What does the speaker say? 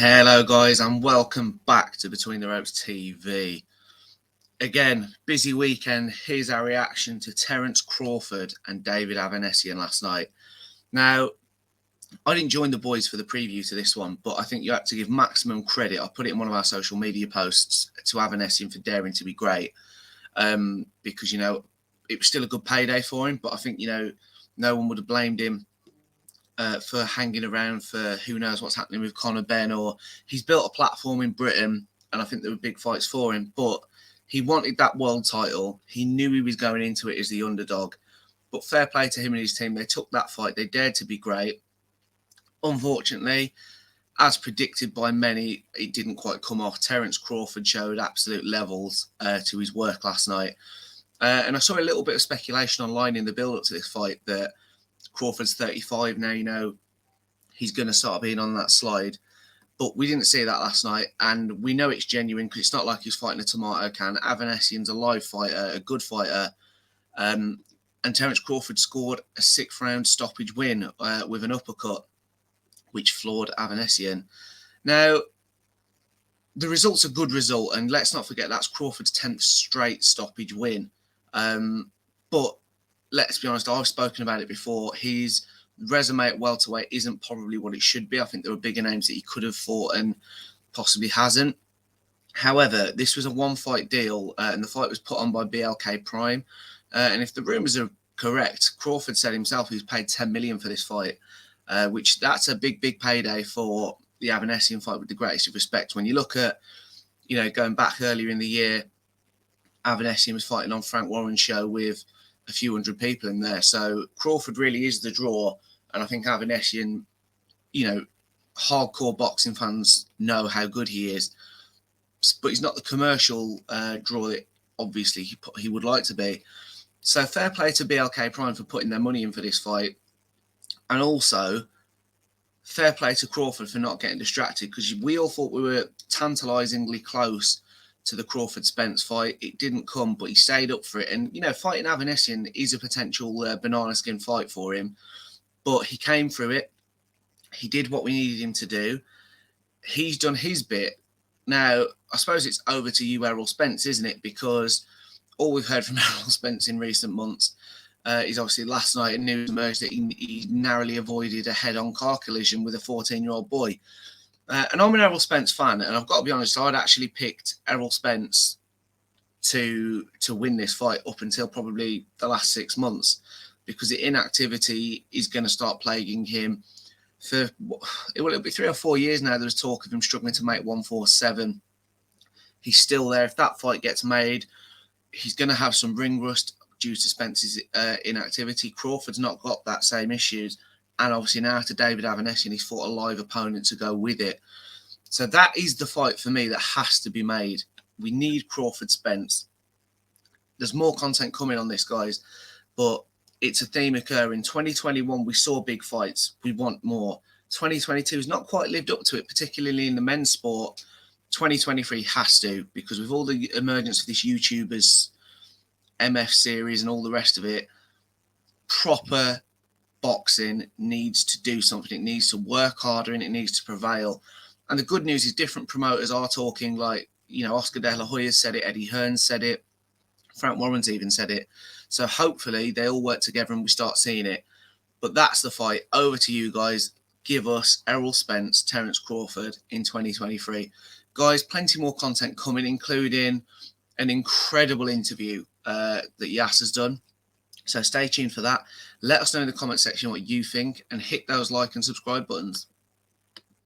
Hello guys and welcome back to Between the Ropes TV. Again, busy weekend. Here's our reaction to Terence Crawford and David Avanesyan last night. Now, I didn't join the boys for the preview to this one, but I think you have to give maximum credit. I put it in one of our social media posts to Avanesyan for daring to be great, because, it was still a good payday for him, but I think, no one would have blamed him for hanging around for who knows what's happening with Conor Benn, or he's built a platform in Britain and I think there were big fights for him, but he wanted that world title. He knew he was going into it as the underdog, but fair play to him and his team. They took that fight. They dared to be great. Unfortunately, as predicted by many, it didn't quite come off. Terence Crawford showed absolute levels to his work last night. And I saw a little bit of speculation online in the build-up to this fight that Crawford's 35 now, he's going to start being on that slide. But we didn't see that last night, and we know it's genuine because it's not like he's fighting a tomato can. Avanesyan's a live fighter, a good fighter. And Terence Crawford scored a 6th-round stoppage win with an uppercut, which floored Avanesyan. Now, the result's a good result, and let's not forget that's Crawford's 10th straight stoppage win. But let's be honest, I've spoken about it before. His resume at welterweight isn't probably what it should be. I think there were bigger names that he could have fought and possibly hasn't. However, this was a one-fight deal, and the fight was put on by BLK Prime. And if the rumours are correct, Crawford said himself he was paid $10 million for this fight, which that's a big payday for the Avanesyan fight, with the greatest of respect. When you look at, going back earlier in the year, Avanesyan was fighting on Frank Warren's show with a few hundred people in there. So Crawford really is the draw. And I think Avanesyan, hardcore boxing fans know how good he is. But he's not the commercial draw that obviously he would like to be. So fair play to BLK Prime for putting their money in for this fight. And also, fair play to Crawford for not getting distracted, because we all thought we were tantalisingly close to the Crawford-Spence fight. It didn't come, but he stayed up for it. And, fighting Avanesyan is a potential banana skin fight for him. But he came through it. He did what we needed him to do. He's done his bit. Now, I suppose it's over to you, Errol Spence, isn't it? Because all we've heard from Errol Spence in recent months is obviously last night news emerged that he narrowly avoided a head-on car collision with a 14-year-old boy. And I'm an Errol Spence fan, and I've got to be honest, I'd actually picked Errol Spence to win this fight up until probably the last 6 months, because the inactivity is going to start plaguing him. It'll be 3 or 4 years now. There's talk of him struggling to make 147. He's still there. If that fight gets made, he's going to have some ring rust due to Spence's inactivity. Crawford's not got that same issues. And obviously now to David Avanesyan, he's fought a live opponent to go with it. So that is the fight for me that has to be made. We need Crawford-Spence. There's more content coming on this, guys, but it's a theme occurring. 2021, we saw big fights. We want more. 2022 has not quite lived up to it, particularly in the men's sport. 2023 has to, because with all the emergence of this YouTubers, MF series and all the rest of it, proper boxing needs to do something. It needs to work harder and it needs to prevail. And the good news is different promoters are talking, like, Oscar De La Hoya said it, Eddie Hearn said it, Frank Warren's even said it. So hopefully they all work together and we start seeing it. But that's the fight. Over to you guys. Give us Errol Spence, Terence Crawford in 2023. Guys, plenty more content coming, including an incredible interview that Yas has done. So stay tuned for that. Let us know in the comment section what you think and hit those like and subscribe buttons.